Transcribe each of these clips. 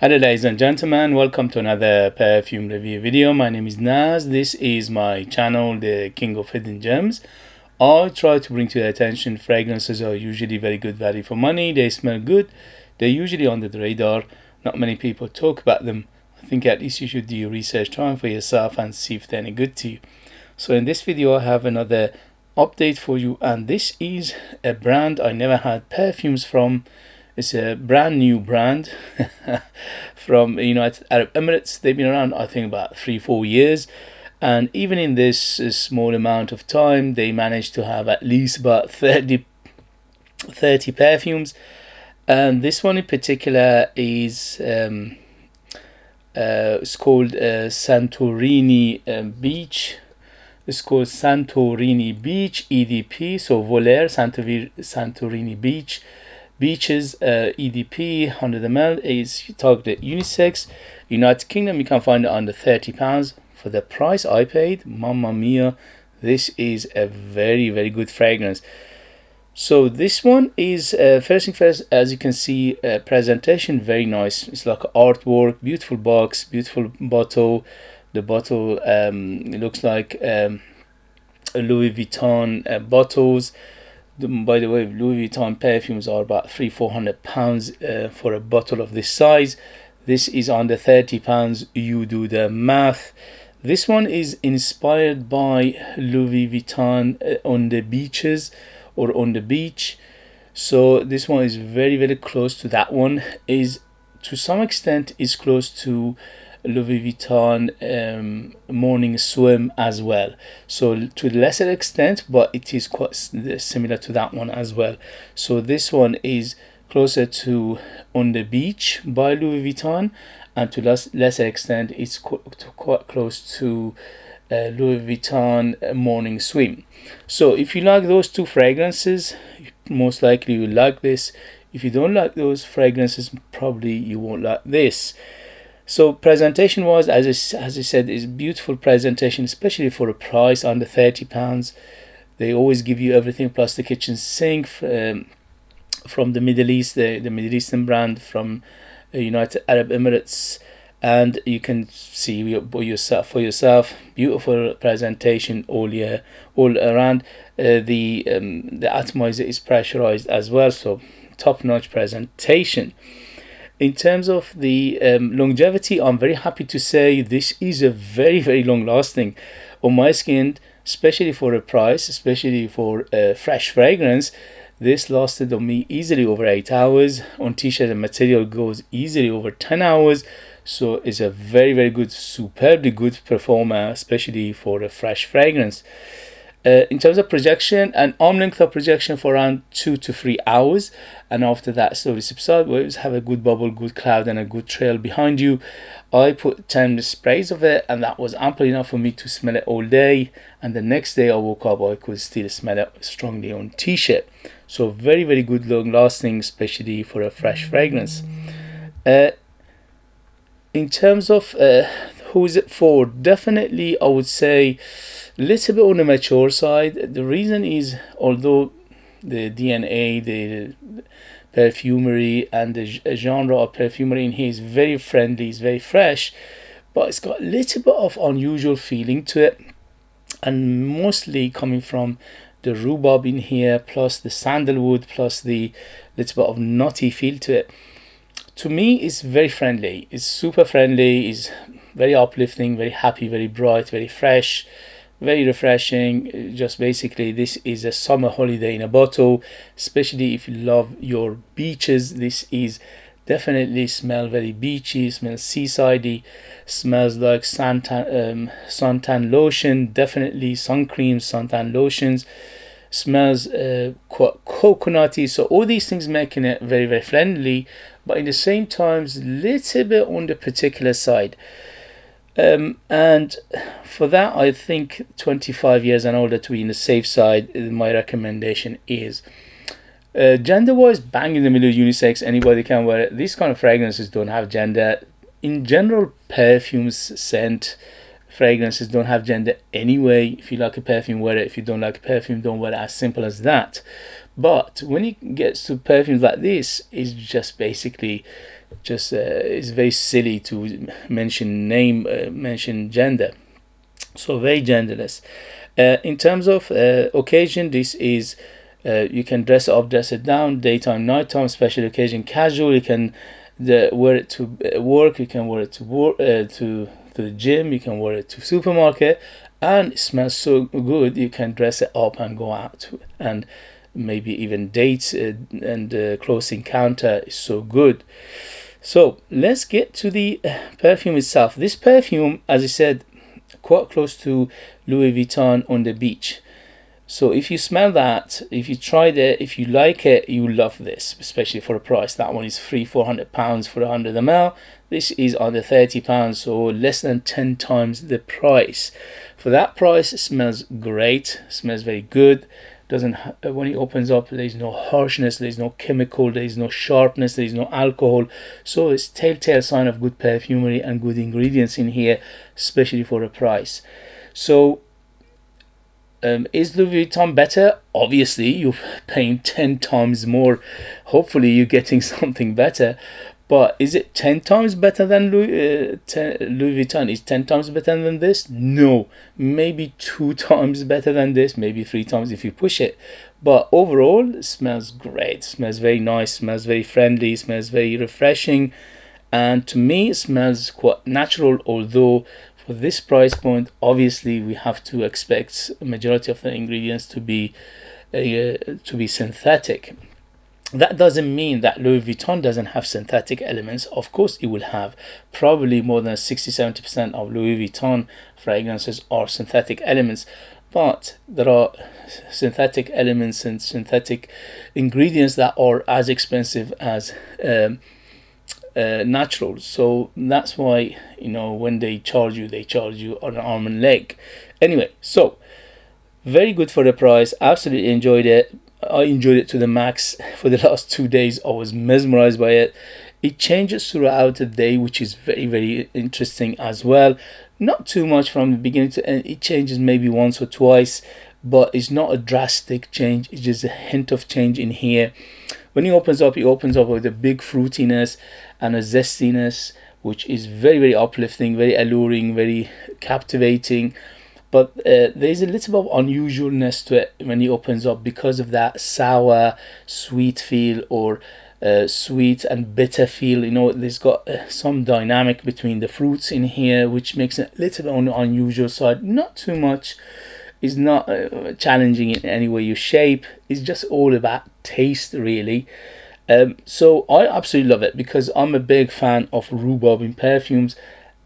Hello ladies and gentlemen, welcome to another perfume review video. My name is Naz. This is my channel, the King of Hidden Gems. I try to bring to your attention fragrances are usually very good value for money. They smell good. They're usually under the radar. Not many people talk about them. I think at least you should do your research time for yourself and see if they're any good to you. So in this video I have another update for you, and this is a brand I never had perfumes from. It's a brand new brand from United Arab Emirates. They've been around, I think, about 3-4 years, and even in this small amount of time they managed to have at least about 30 perfumes. And this one in particular is it's called Santorini Beach. It's called Santorini Beach EDP, so Volare Santorini Beaches, EDP 100ml is targeted unisex. United Kingdom, you can find it under £30. For the price I paid, mamma mia, this is a very good fragrance. So this one is first thing first, as you can see, presentation very nice. It's like artwork, beautiful box, beautiful bottle. The bottle it looks like Louis Vuitton bottles. By the way, Louis Vuitton perfumes are about £300-400 for a bottle of this size. This is under £30. You do the math. This one is inspired by Louis Vuitton on the beaches or on the beach. So this one is very close to that one. Is to some extent is close to Louis Vuitton morning swim as well, so to a lesser extent, but it is quite similar to that one as well. So this one is closer to On the Beach by Louis Vuitton, and to lesser extent it's quite close to Louis Vuitton morning swim. So if you like those two fragrances, most likely you like this. If you don't like those fragrances, probably you won't like this. So presentation wise, as I said, is beautiful presentation, especially for a price under £30. They always give you everything plus the kitchen sink from the Middle East, the Middle Eastern brand from United Arab Emirates, and you can see for yourself beautiful presentation all around. The atomizer is pressurized as well, so top-notch presentation. In terms of the longevity, I'm very happy to say this is a very long lasting on my skin, especially for a price, especially for a fresh fragrance. This lasted on me easily over 8 hours. On t-shirt and material goes easily over 10 hours. So it's a very good, superbly good performer, especially for a fresh fragrance. In terms of projection, an arm length of projection for around 2 to 3 hours, and after that slowly subside. Waves have a good bubble, good cloud, and a good trail behind you. I put 10 sprays of it, and that was ample enough for me to smell it all day. And the next day I woke up, I could still smell it strongly on t-shirt. So very good, long lasting, especially for a fresh fragrance. In terms of who is it for, definitely I would say a little bit on the mature side. The reason is, although the DNA, the perfumery and the genre of perfumery in here is very friendly, is very fresh, but it's got a little bit of unusual feeling to it, and mostly coming from the rhubarb in here, plus the sandalwood, plus the little bit of nutty feel to it. To me, it's very friendly. It's super friendly. It's very uplifting, very happy, very bright, very fresh, very refreshing. Just basically, this is a summer holiday in a bottle, especially if you love your beaches. This is definitely smell very beachy, smells seasidey, smells like suntan lotion, definitely sun creams, suntan lotions, smells quite coconutty. So all these things making it very friendly, but in the same time a little bit on the particular side. And for that, I think 25 years and older to be in the safe side. My recommendation is gender wise, bang in the middle, unisex, anybody can wear it. These kind of fragrances don't have gender in general. Perfumes, scent fragrances don't have gender anyway. If you like a perfume, wear it. If you don't like a perfume, don't wear it. As simple as that. But when it gets to perfumes like this, it's just basically just it's very silly to mention gender. So very genderless. In terms of occasion, this is you can dress up, dress it down, daytime, nighttime, special occasion, casual. You can wear it to work. You can wear it to work to the gym. You can wear it to supermarket, and it smells so good. You can dress it up and go out and maybe even dates and close encounter is so good. So let's get to the perfume itself. This perfume, as I said, quite close to Louis Vuitton on the beach. So if you smell that, if you try it, if you like it, you love this, especially for a price. That one is £400 for 100 ml. This is under £30, so less than 10 times the price. For that price, it smells great, it smells very good. Doesn't when it opens up, there's no harshness, there's no chemical, there's no sharpness, there's no alcohol. So it's telltale sign of good perfumery and good ingredients in here, especially for a price. So is Louis Vuitton better? Obviously, you're paying 10 times more. Hopefully you're getting something better. But is it 10 times better than Louis Vuitton? Is 10 times better than this? No. Maybe 2 times better than this. Maybe 3 times if you push it. But overall, it smells great. It smells very nice. It smells very friendly. It smells very refreshing. And to me, it smells quite natural. Although for this price point, obviously, we have to expect a majority of the ingredients to be synthetic. That doesn't mean that Louis Vuitton doesn't have synthetic elements. Of course it will have. Probably more than 60-70% of Louis Vuitton fragrances are synthetic elements. But there are synthetic elements and synthetic ingredients that are as expensive as natural. So that's why, when they charge you on an arm and leg. Anyway, so very good for the price. Absolutely enjoyed it. I enjoyed it to the max. For the last 2 days, I was mesmerized by it. It changes throughout the day, which is very, very interesting as well. Not too much from the beginning to end. It changes maybe once or twice, but it's not a drastic change. It's just a hint of change in here. When it opens up with a big fruitiness and a zestiness, which is very, very uplifting, very alluring, very captivating. But there's a little bit of unusualness to it when it opens up because of that sour, sweet feel, or sweet and bitter feel. There's got some dynamic between the fruits in here, which makes it a little bit on the unusual side. Not too much. It's not challenging in any way you shape. It's just all about taste, really. So I absolutely love it because I'm a big fan of rhubarb in perfumes.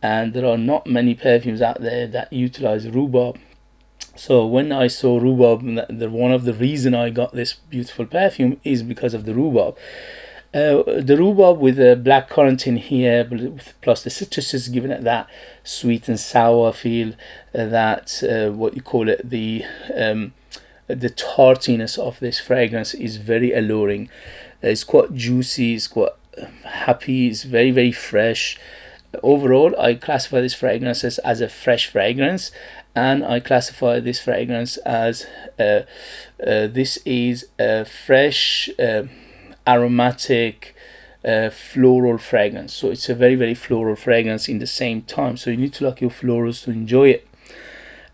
And there are not many perfumes out there that utilize rhubarb. So when I saw rhubarb, one of the reason I got this beautiful perfume is because of the rhubarb. The rhubarb with the black currant in here, plus the citrus is giving it that sweet and sour feel. That what you call it, the tartiness of this fragrance is very alluring. It's quite juicy. It's quite happy. It's very, very fresh. Overall, I classify this fragrance as a fresh fragrance, and I classify this fragrance as this is a fresh, aromatic, floral fragrance. So it's a very, very floral fragrance in the same time. So you need to like your florals to enjoy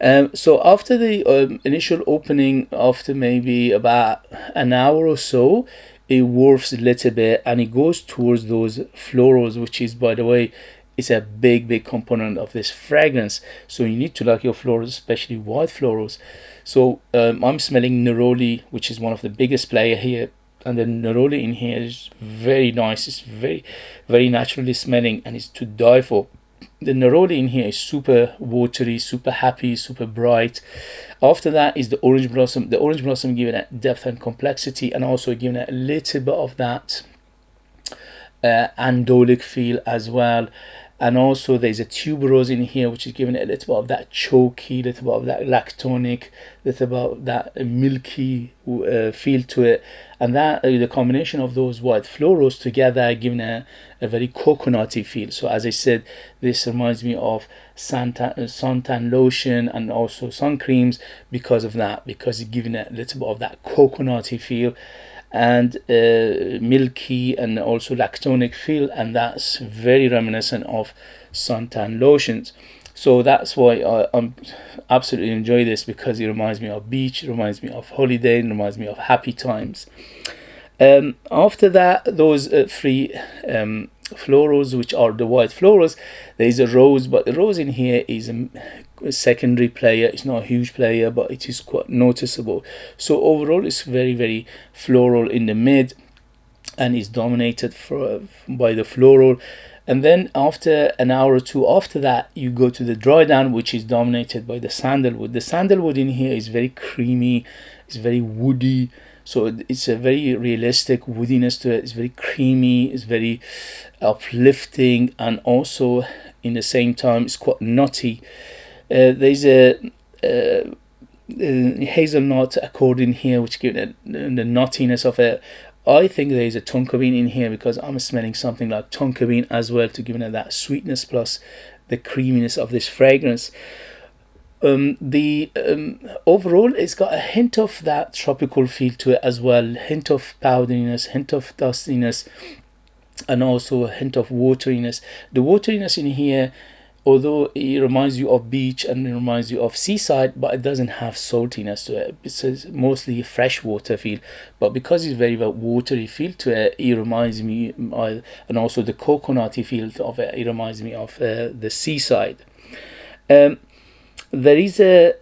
it. So after the initial opening, after maybe about an hour or so, it warps a little bit and it goes towards those florals, which is, by the way, it's a big component of this fragrance. So you need to like your florals, especially white florals. So I'm smelling neroli, which is one of the biggest player here, and the neroli in here is very nice. It's very, very naturally smelling, and it's to die for. The neroli in here is super watery, super happy, super bright. After that is the orange blossom. The orange blossom giving it depth and complexity, and also giving it a little bit of that andolic feel as well. And also there's a tuberose in here, which is giving it a little bit of that choky, little bit of that lactonic, little bit of that milky feel to it. And that the combination of those white florals together giving a very coconutty feel. So as I said, this reminds me of suntan lotion and also sun creams because of that, because it's giving it a little bit of that coconutty feel. and milky and also lactonic feel, and that's very reminiscent of suntan lotions. So that's why I'm absolutely enjoy this, because it reminds me of beach, it reminds me of holiday, it reminds me of happy times. After that, those three florals, which are the white florals, there is a rose, but the rose in here is a secondary player. It's not a huge player, but it is quite noticeable. So overall, it's very, very floral in the mid, and is dominated by the floral. And then after an hour or two after that, you go to the dry down, which is dominated by the sandalwood. The sandalwood in here is very creamy, it's very woody, so it's a very realistic woodiness to it. It's very creamy, it's very uplifting, and also in the same time it's quite nutty. There's a hazelnut accord in here, which gives it the nuttiness of it. I think there is a tonka bean in here, because I'm smelling something like tonka bean as well, to give it that sweetness plus the creaminess of this fragrance. Overall, it's got a hint of that tropical feel to it as well, hint of powderiness, hint of dustiness, and also a hint of wateriness. The wateriness in here, although it reminds you of beach and it reminds you of seaside, but it doesn't have saltiness to it. It's mostly a fresh water feel, but because it's very watery feel to it, it reminds me, and also the coconutty feel of it, it reminds me of the seaside. There is a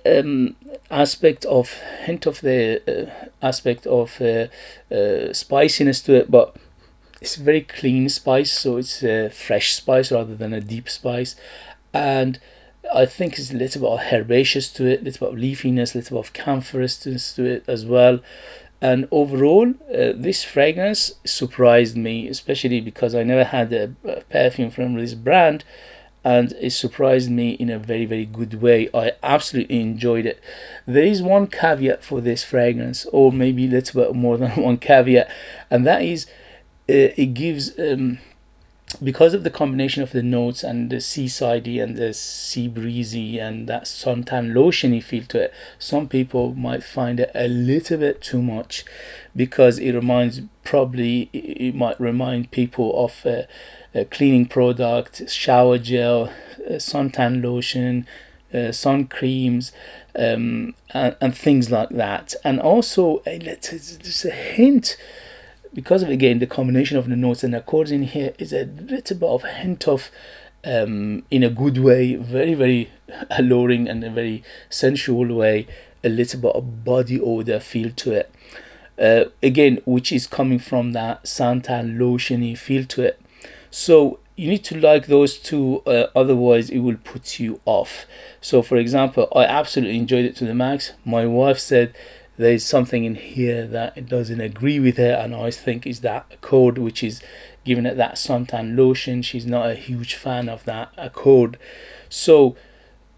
aspect of hint of the aspect of spiciness to it, but it's a very clean spice, so it's a fresh spice rather than a deep spice. And I think it's a little bit of herbaceous to it, a little bit of leafiness, a little bit of camphousness to it as well. And overall, this fragrance surprised me, especially because I never had a perfume from this brand, and it surprised me in a very, very good way. I absolutely enjoyed it. There is one caveat for this fragrance, or maybe a little bit more than one caveat, and that is it gives, because of the combination of the notes and the seasidey and the sea breezy and that suntan lotiony feel to it, some people might find it a little bit too much, because it might remind people of a cleaning product, shower gel, suntan lotion, sun creams, and things like that. And also just a hint, because of, again, the combination of the notes and accords in here, is a little bit of hint of, in a good way, very, very alluring and a very sensual way, a little bit of body odor feel to it, again, which is coming from that suntan lotiony feel to it. So you need to like those two, otherwise it will put you off. So for example, I absolutely enjoyed it to the max. My wife said there's something in here that it doesn't agree with her, and I think is that accord, which is giving it that suntan lotion. She's not a huge fan of that accord. So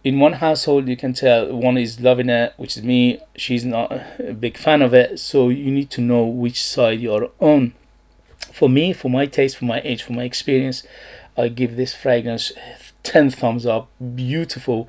in one household, you can tell one is loving it, which is me. She's not a big fan of it. So you need to know which side you're on. For me, for my taste, for my age, for my experience, I give this fragrance 10 thumbs up. Beautiful.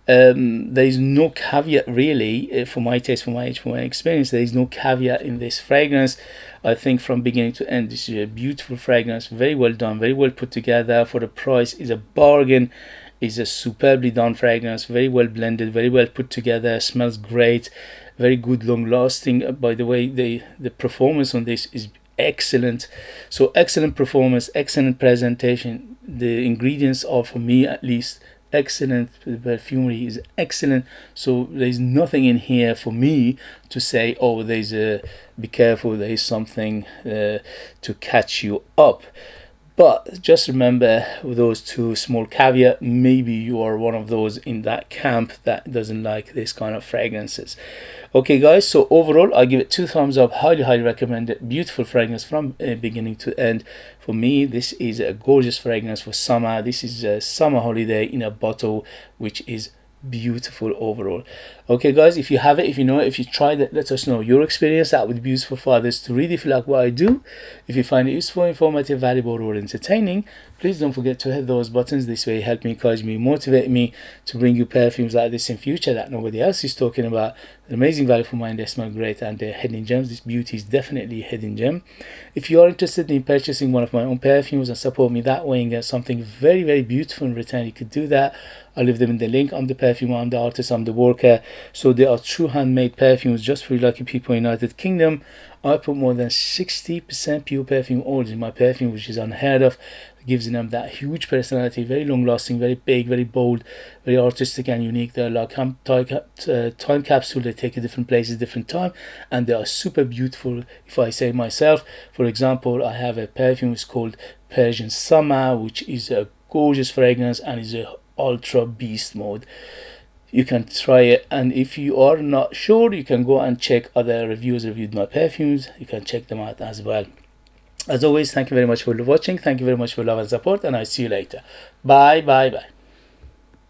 There is no caveat really, for my taste, for my age, for my experience. There is no caveat in this fragrance. I think from beginning to end, this is a beautiful fragrance, very well done, very well put together. For the price, is a bargain. Is a superbly done fragrance, very well blended, very well put together, smells great, very good, long lasting. By the way, the performance on this is excellent. So excellent performance, excellent presentation. The ingredients are, for me at least, excellent. The perfumery is excellent. So there's nothing in here for me to say, oh, there's a, be careful, there is something to catch you up. But just remember those two small caveats. Maybe you are one of those in that camp that doesn't like this kind of fragrances. Okay guys, so overall I give it 2 thumbs up. Highly recommend it. Beautiful fragrance from beginning to end. For me, this is a gorgeous fragrance for summer. This is a summer holiday in a bottle, which is beautiful overall. Okay guys, if you have it, if you know it, if you tried it, let us know your experience. That would be useful for others to read if you like what I do. If you find it useful, informative, valuable, or entertaining, please don't forget to hit those buttons. This way help me, encourage me, motivate me to bring you perfumes like this in future that nobody else is talking about. An amazing value for money, they smell great, and they're hidden gems. This beauty is definitely a hidden gem. If you are interested in purchasing one of my own perfumes and support me that way and get something very, very beautiful in return, you could do that. I'll leave them in the link. I'm the perfumer, I'm the artist, I'm the worker. So they are true handmade perfumes just for you lucky people in the United Kingdom. I put more than 60% pure perfume oils in my perfume, which is unheard of. It gives them that huge personality, very long lasting, very big, very bold, very artistic and unique. They're like time capsule. They take you different places, different time, and they are super beautiful, if I say myself. For example, I have a perfume, it's called Persian Summer, which is a gorgeous fragrance and is a ultra beast mode. You can try it, and if you are not sure, you can go and check other reviews, reviewed my perfumes. You can check them out as well. As always, thank you very much for watching. Thank you very much for love and support, and I'll see you later. Bye bye bye.